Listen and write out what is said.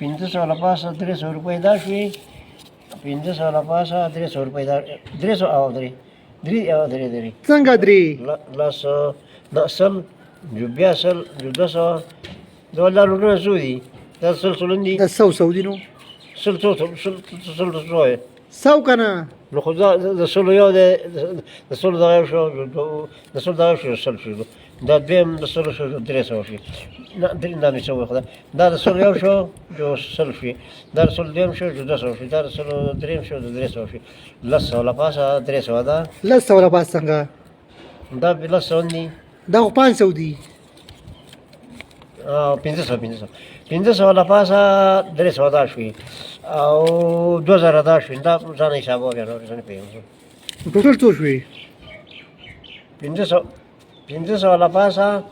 1500 له پاسه 300 روپۍ دا شوې 1500 له پاسه 300 روپۍ دا 300 او درې څنګه درې لس سل بیا سل 200 دا ولا لونه څو دي دا سلسلون دي د سو دي نو سل سو کنه نو خو د سلو یو د سلو دغه یو شو د سلو دغه شو سل شو دا دویم د سلو شو 300 شي نه درې نه څه وخت دا د سلو یو شو جو سل شي دا د سلو دویم شو جو 200 شي دا د سلو دریم شو د 300 شي لس ولا پاسه 300 دا لس ولا پاس څنګه دا لس دي دا خو 500 دي 1500 ولا پاسه 300 دا شوي او 2000 دا شوي دا ځان حساب وګورئ نو څنګه پیږي ټوټل څو شوي 1500 ولا پاسه